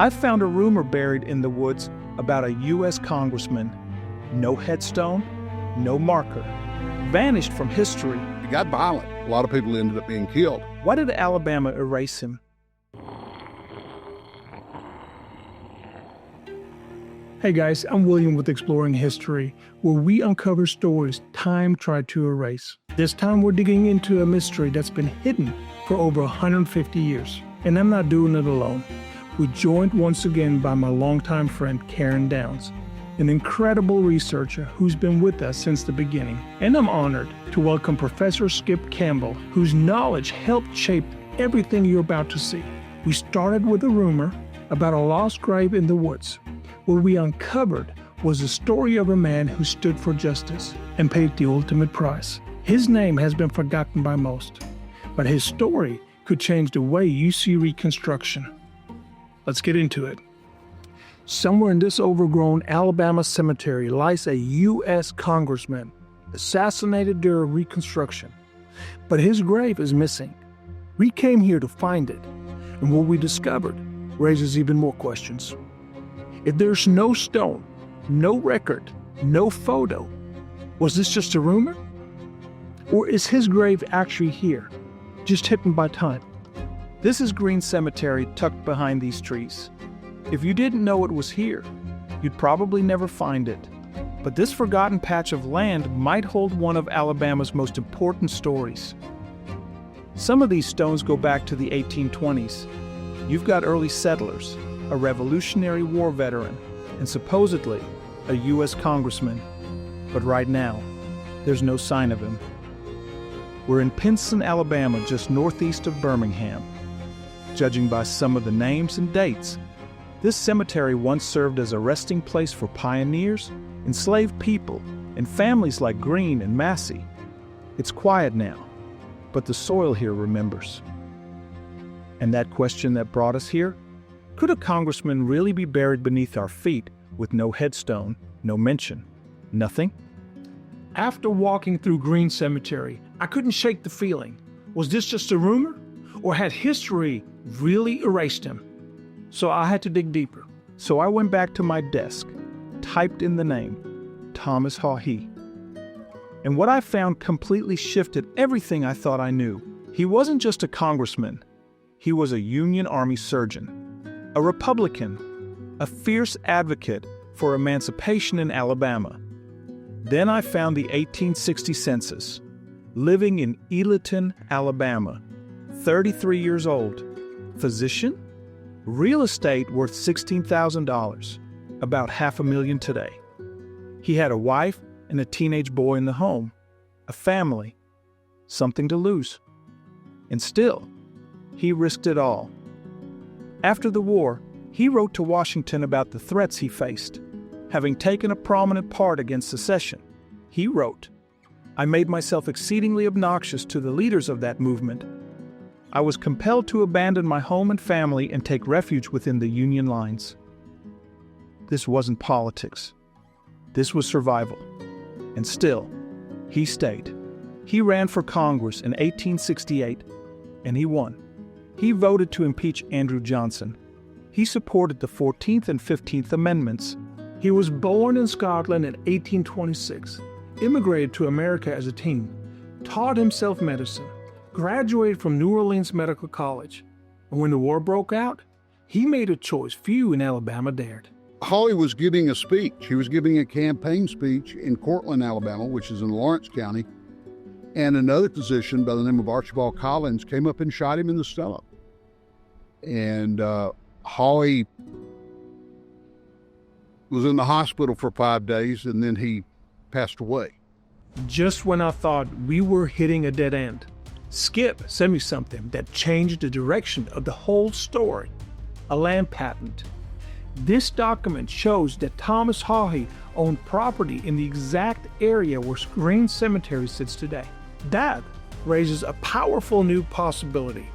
I found a rumor buried in the woods about a U.S. congressman. No headstone, no marker. Vanished from history. It got violent. A lot of people ended up being killed. Why did Alabama erase him? Hey guys, I'm William with Exploring History, where we uncover stories time tried to erase. This time we're digging into a mystery that's been hidden for over 150 years. And I'm not doing it alone. We're joined once again by my longtime friend Karen Downs, an incredible researcher who's been with us since the beginning. And I'm honored to welcome Professor Skip Campbell, whose knowledge helped shape everything you're about to see. We started with a rumor about a lost grave in the woods. What we uncovered was the story of a man who stood for justice and paid the ultimate price. His name has been forgotten by most, but his story could change the way you see Reconstruction. Let's get into it. Somewhere in this overgrown Alabama cemetery lies a U.S. congressman, assassinated during Reconstruction. But his grave is missing. We came here to find it, and what we discovered raises even more questions. If there's no stone, no record, no photo, was this just a rumor? Or is his grave actually here, just hidden by time? This is Green Cemetery tucked behind these trees. If you didn't know it was here, you'd probably never find it. But this forgotten patch of land might hold one of Alabama's most important stories. Some of these stones go back to the 1820s. You've got early settlers, a Revolutionary War veteran, and supposedly a U.S. congressman. But right now, there's no sign of him. We're in Pinson, Alabama, just northeast of Birmingham. Judging by some of the names and dates, this cemetery once served as a resting place for pioneers, enslaved people, and families like Green and Massey. It's quiet now, but the soil here remembers. And that question that brought us here? Could a congressman really be buried beneath our feet with no headstone, no mention, nothing? After walking through Green Cemetery, I couldn't shake the feeling. Was this just a rumor? Or had history really erased him? So I had to dig deeper. So I went back to my desk, typed in the name, Thomas Haughey. And what I found completely shifted everything I thought I knew. He wasn't just a congressman. He was a Union Army surgeon, a Republican, a fierce advocate for emancipation in Alabama. Then I found the 1860 census, living in Elenton, Alabama, 33 years old, physician, real estate worth $16,000, about $500,000 today. He had a wife and a teenage boy in the home, a family, something to lose. And still, he risked it all. After the war, he wrote to Washington about the threats he faced. Having taken a prominent part against secession, he wrote, "I made myself exceedingly obnoxious to the leaders of that movement. I was compelled to abandon my home and family and take refuge within the Union lines." This wasn't politics. This was survival. And still, he stayed. He ran for Congress in 1868, and he won. He voted to impeach Andrew Johnson. He supported the 14th and 15th Amendments. He was born in Scotland in 1826, immigrated to America as a teen, taught himself medicine, graduated from New Orleans Medical College. And when the war broke out, he made a choice few in Alabama dared. Haughey was giving a speech. He was giving a campaign speech in Cortland, Alabama, which is in Lawrence County. And another physician by the name of Archibald Collins came up and shot him in the stomach. And Haughey was in the hospital for 5 days, and then he passed away. Just when I thought we were hitting a dead end, Skip sent me something that changed the direction of the whole story, a land patent. This document shows that Thomas Haughey owned property in the exact area where Green Cemetery sits today. That raises a powerful new possibility.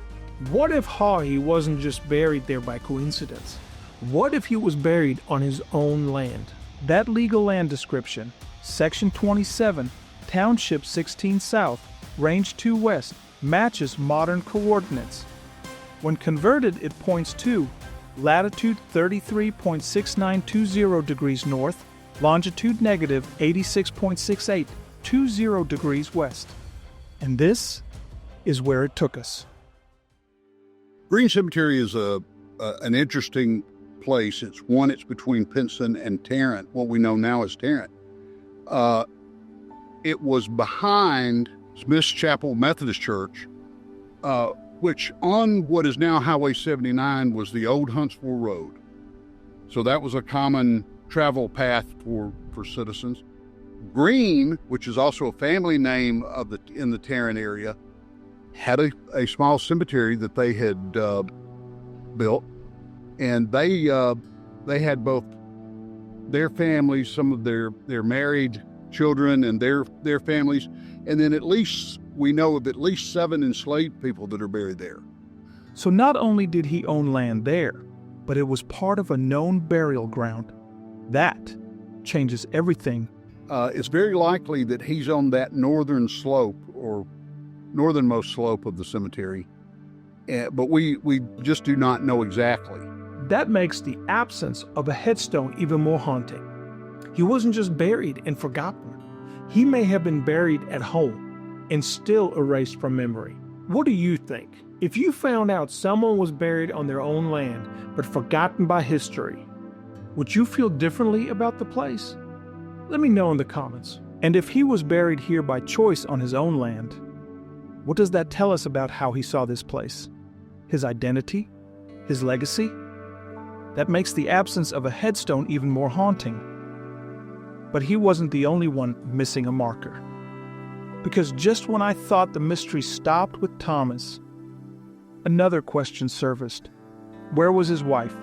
What if Haughey wasn't just buried there by coincidence? What if he was buried on his own land? That legal land description, Section 27, Township 16 South, Range 2 West, matches modern coordinates. When converted, it points to latitude 33.6920 degrees north, longitude negative 86.6820 degrees west. And this is where it took us. Green Cemetery is an interesting place. It's between Pinson and Tarrant, what we know now as Tarrant. It was behind Smith's Chapel Methodist Church, which on what is now Highway 79 was the old Huntsville Road. So that was a common travel path for citizens. Green, which is also a family name in the Tarrant area, had a small cemetery that they had built, and they had both their families, some of their married children and their families, and then we know of at least 7 enslaved people that are buried there. So not only did he own land there, but it was part of a known burial ground. That changes everything. It's very likely that he's on that northern slope or northernmost slope of the cemetery, but we just do not know exactly. That makes the absence of a headstone even more haunting. He wasn't just buried and forgotten. He may have been buried at home and still erased from memory. What do you think? If you found out someone was buried on their own land but forgotten by history, would you feel differently about the place? Let me know in the comments. And if he was buried here by choice on his own land, what does that tell us about how he saw this place? His identity? His legacy? That makes the absence of a headstone even more haunting. But he wasn't the only one missing a marker. Because just when I thought the mystery stopped with Thomas, another question surfaced. Where was his wife?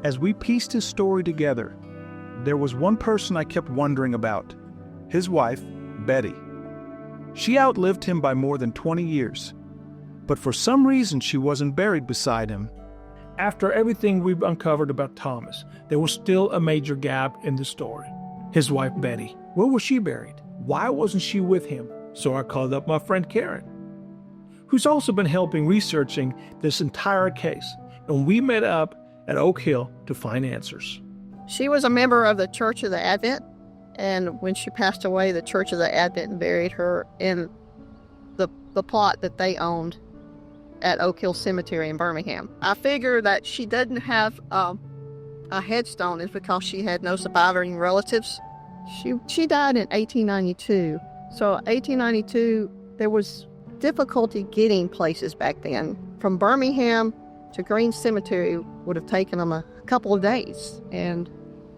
As we pieced his story together, there was one person I kept wondering about. His wife, Bettie. She outlived him by more than 20 years. But for some reason, she wasn't buried beside him. After everything we've uncovered about Thomas, there was still a major gap in the story. His wife, Bettie. Where was she buried? Why wasn't she with him? So I called up my friend Karen, who's also been helping researching this entire case, and we met up at Oak Hill to find answers. She was a member of the Church of the Advent, and when she passed away, the Church of the Advent buried her in the plot that they owned at Oak Hill Cemetery in Birmingham. I figure that she didn't have a headstone is because she had no surviving relatives. She died in 1892. So 1892, there was difficulty getting places back then. From Birmingham to Green Cemetery would have taken them a couple of days. And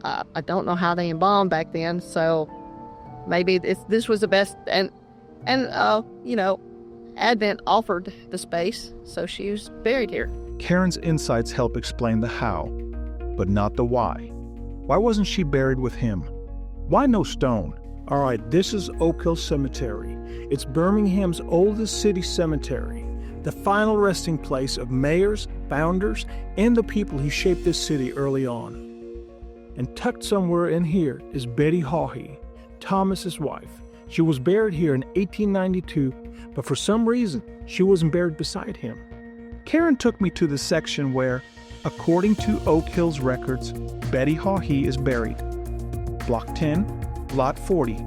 I don't know how they embalmed back then. So maybe this was the best. And Advent offered the space, so she was buried here. Karen's insights help explain the how, but not the why. Why wasn't she buried with him? Why no stone? All right, this is Oak Hill Cemetery. It's Birmingham's oldest city cemetery, the final resting place of mayors, founders, and the people who shaped this city early on. And tucked somewhere in here is Bettie Haughey, Thomas's wife. She was buried here in 1892, but for some reason, she wasn't buried beside him. Karen took me to the section where, according to Oak Hill's records, Bettie Haughey is buried. Block 10, Lot 40.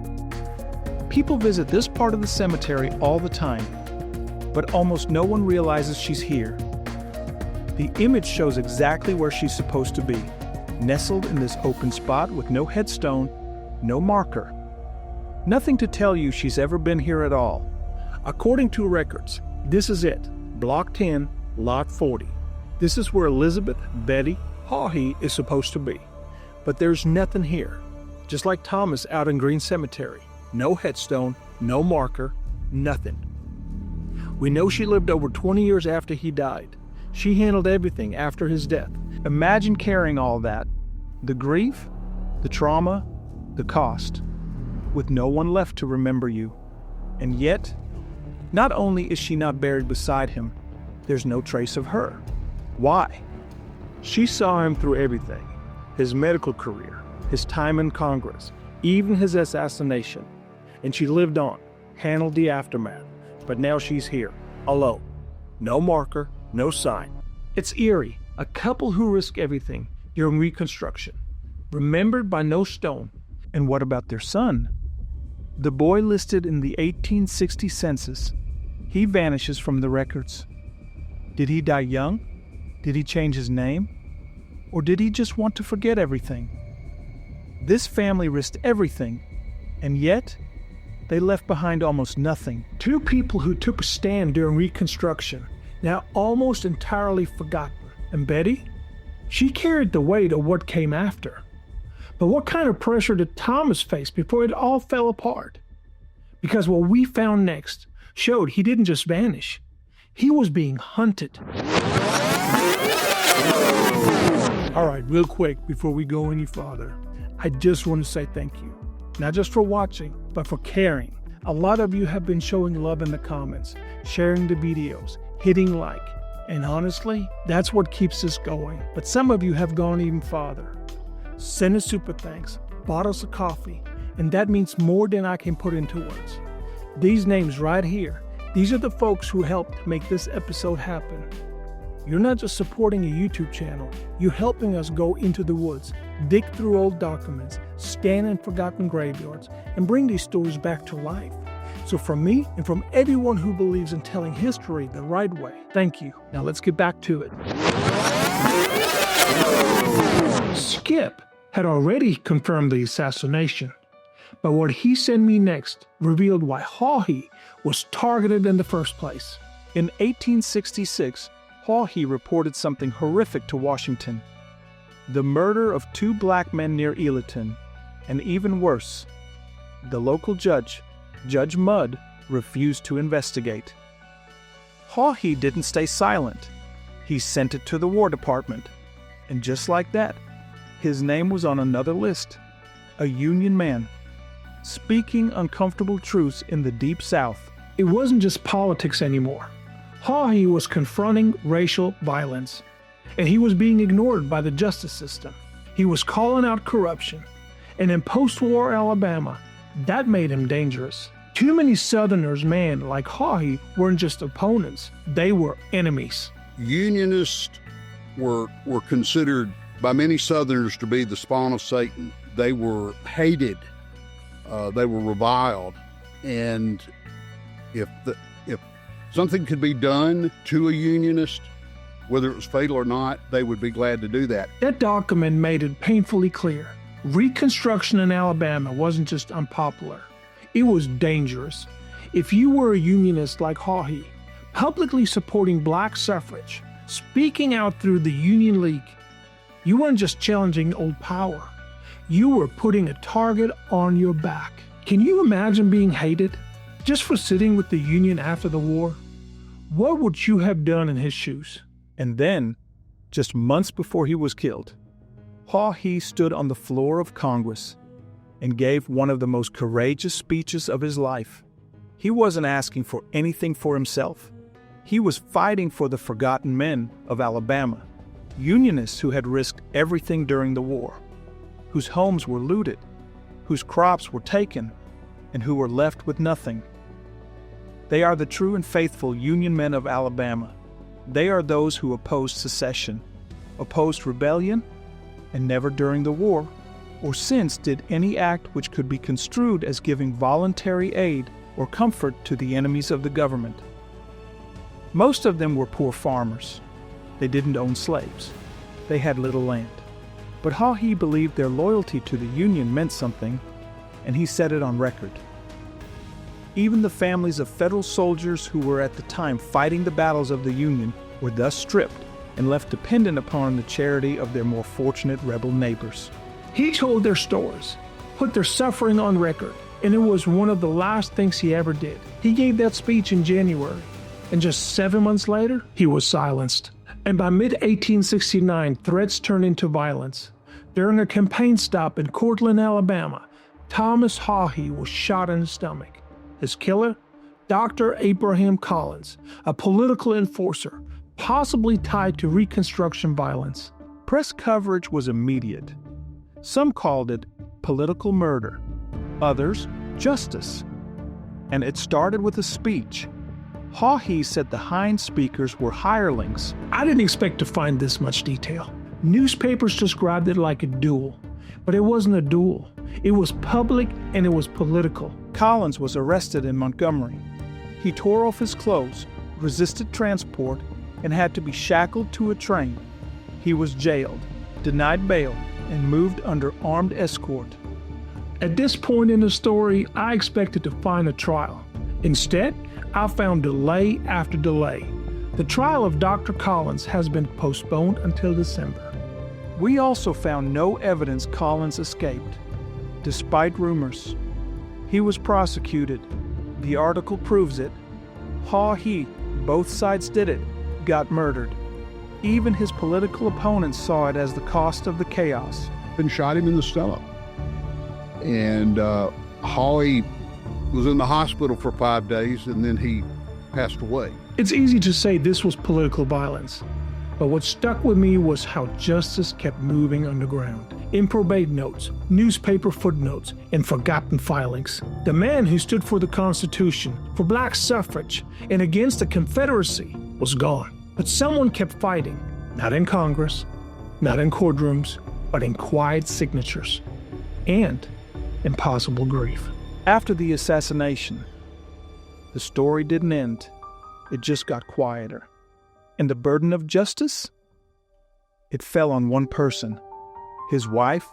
People visit this part of the cemetery all the time, but almost no one realizes she's here. The image shows exactly where she's supposed to be, nestled in this open spot with no headstone, no marker. Nothing to tell you she's ever been here at all. According to records, this is it, Block 10, Lot 40. This is where Elizabeth Bettie Haughey is supposed to be. But there's nothing here. Just like Thomas out in Green Cemetery. No headstone, no marker, nothing. We know she lived over 20 years after he died. She handled everything after his death. Imagine carrying all that, the grief, the trauma, the cost, with no one left to remember you. And yet, not only is she not buried beside him, there's no trace of her. Why? She saw him through everything. His medical career, his time in Congress, even his assassination. And she lived on, handled the aftermath. But now she's here, alone. No marker, no sign. It's eerie, A couple who risked everything during Reconstruction, remembered by no stone. And what about their son? The boy listed in the 1860 census. He vanishes from the records. Did he die young? Did he change his name? Or did he just want to forget everything? This family risked everything, and yet they left behind almost nothing. Two people who took a stand during Reconstruction, now almost entirely forgotten. And Betty? She carried the weight of what came after. But what kind of pressure did Thomas face before it all fell apart? Because what we found next showed he didn't just vanish. He was being hunted. All right, real quick, before we go any farther, I just want to say thank you. Not just for watching, but for caring. A lot of you have been showing love in the comments, sharing the videos, hitting like. And honestly, that's what keeps us going. But some of you have gone even farther. Send us super thanks, bought us a coffee, and that means more than I can put into words. These names right here, these are the folks who helped make this episode happen. You're not just supporting a YouTube channel, you're helping us go into the woods, dig through old documents, scan in forgotten graveyards, and bring these stories back to life. So from me and from everyone who believes in telling history the right way, thank you. Now let's get back to it. Skip had already confirmed the assassination, but what he sent me next revealed why Haughey was targeted in the first place. In 1866, Haughey reported something horrific to Washington. The murder of 2 black men near Ealaton, and even worse, the local judge, Judge Mudd, refused to investigate. Haughey didn't stay silent. He sent it to the War Department. And just like that, his name was on another list. A Union man, speaking uncomfortable truths in the Deep South. It wasn't just politics anymore. Haughey was confronting racial violence, and he was being ignored by the justice system. He was calling out corruption, and in post-war Alabama, that made him dangerous. Too many Southerners, like Haughey, weren't just opponents, they were enemies. Unionists were considered by many Southerners to be the spawn of Satan. They were hated, they were reviled, and if something could be done to a Unionist, whether it was fatal or not, they would be glad to do that. That document made it painfully clear. Reconstruction in Alabama wasn't just unpopular. It was dangerous. If you were a Unionist like Haughey, publicly supporting black suffrage, speaking out through the Union League, you weren't just challenging old power. You were putting a target on your back. Can you imagine being hated just for sitting with the Union after the war? What would you have done in his shoes? And then, just months before he was killed, Haughey stood on the floor of Congress and gave one of the most courageous speeches of his life. He wasn't asking for anything for himself. He was fighting for the forgotten men of Alabama, Unionists who had risked everything during the war, whose homes were looted, whose crops were taken, and who were left with nothing. They are the true and faithful Union men of Alabama. They are those who opposed secession, opposed rebellion, and never during the war or since did any act which could be construed as giving voluntary aid or comfort to the enemies of the government. Most of them were poor farmers. They didn't own slaves. They had little land. But Haughey believed their loyalty to the Union meant something, and he set it on record. Even the families of federal soldiers who were at the time fighting the battles of the Union were thus stripped and left dependent upon the charity of their more fortunate rebel neighbors. He told their stories, put their suffering on record, and it was one of the last things he ever did. He gave that speech in January, and just 7 months later, he was silenced. And by mid-1869, threats turned into violence. During a campaign stop in Courtland, Alabama, Thomas Haughey was shot in the stomach. His killer? Dr. Abraham Collins, a political enforcer, possibly tied to Reconstruction violence. Press coverage was immediate. Some called it political murder, others justice. And it started with a speech. Haughey said the Hines speakers were hirelings. I didn't expect to find this much detail. Newspapers described it like a duel, but it wasn't a duel. It was public and it was political. Collins was arrested in Montgomery. He tore off his clothes, resisted transport, and had to be shackled to a train. He was jailed, denied bail, and moved under armed escort. At this point in the story, I expected to find a trial. Instead, I found delay after delay. The trial of Dr. Collins has been postponed until December. We also found no evidence Collins escaped, despite rumors. He was prosecuted. The article proves it. Haughey, both sides did it, got murdered. Even his political opponents saw it as the cost of the chaos. And shot him in the stomach. And Haughey was in the hospital for 5 days, and then he passed away. It's easy to say this was political violence, but what stuck with me was how justice kept moving underground. In probate notes, newspaper footnotes, and forgotten filings. The man who stood for the Constitution, for black suffrage, and against the Confederacy was gone. But someone kept fighting, not in Congress, not in courtrooms, but in quiet signatures and impossible grief. After the assassination, the story didn't end. It just got quieter. And the burden of justice? It fell on one person, his wife,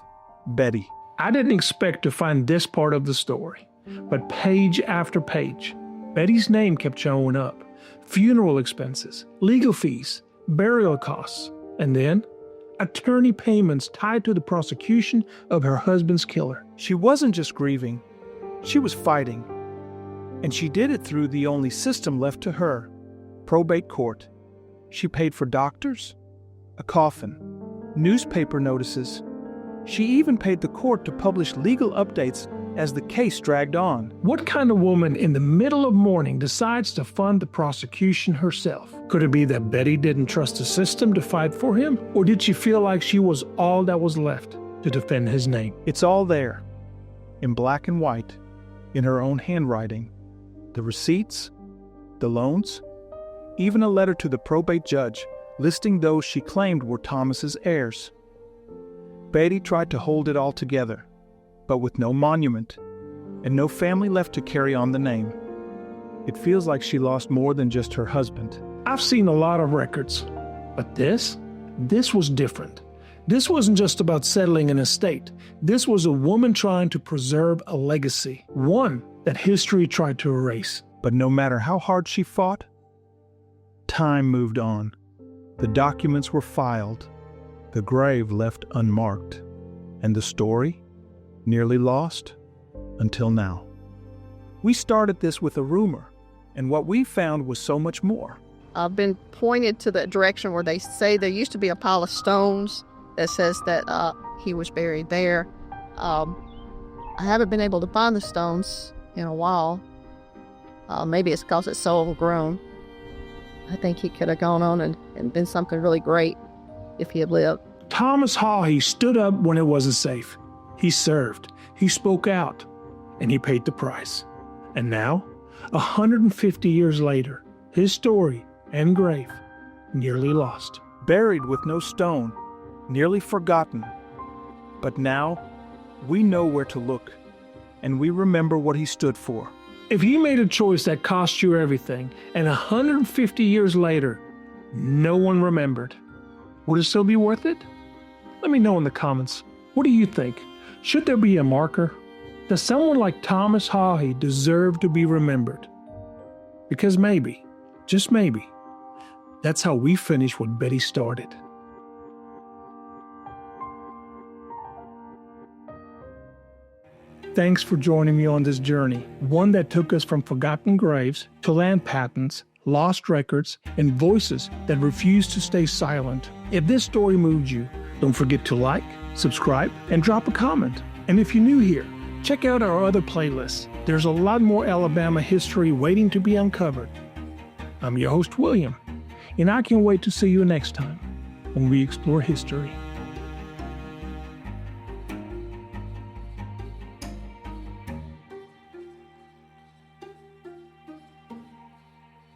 Bettie. I didn't expect to find this part of the story, but page after page, Bettie's name kept showing up. Funeral expenses, legal fees, burial costs, and then attorney payments tied to the prosecution of her husband's killer. She wasn't just grieving, she was fighting. And she did it through the only system left to her, probate court. She paid for doctors, a coffin, newspaper notices. She even paid the court to publish legal updates as the case dragged on. What kind of woman in the middle of mourning decides to fund the prosecution herself? Could it be that Bettie didn't trust the system to fight for him? Or did she feel like she was all that was left to defend his name? It's all there, in black and white, in her own handwriting. The receipts, the loans, even a letter to the probate judge listing those she claimed were Thomas's heirs. Bettie tried to hold it all together, but with no monument and no family left to carry on the name. It feels like she lost more than just her husband. I've seen a lot of records, but this was different. This wasn't just about settling an estate. This was a woman trying to preserve a legacy, one that history tried to erase. But no matter how hard she fought, time moved on. The documents were filed, the grave left unmarked, and the story nearly lost until now. We started this with a rumor, and what we found was so much more. I've been pointed to the direction where they say there used to be a pile of stones that says that he was buried there. I haven't been able to find the stones in a while. Maybe it's because it's so overgrown. I think he could have gone on and been something really great if he had lived. Thomas Haughey stood up when it wasn't safe. He served, he spoke out, and he paid the price. And now, 150 years later, his story and grave nearly lost. Buried with no stone, nearly forgotten. But now, we know where to look, and we remember what he stood for. If you made a choice that cost you everything, and 150 years later, no one remembered, would it still be worth it? Let me know in the comments. What do you think? Should there be a marker? Does someone like Thomas Haughey deserve to be remembered? Because maybe, just maybe, that's how we finish what Bettie started. Thanks for joining me on this journey, one that took us from forgotten graves to land patents, lost records, and voices that refuse to stay silent. If this story moved you, don't forget to like, subscribe, and drop a comment. And if you're new here, check out our other playlists. There's a lot more Alabama history waiting to be uncovered. I'm your host, William, and I can't wait to see you next time when we explore history.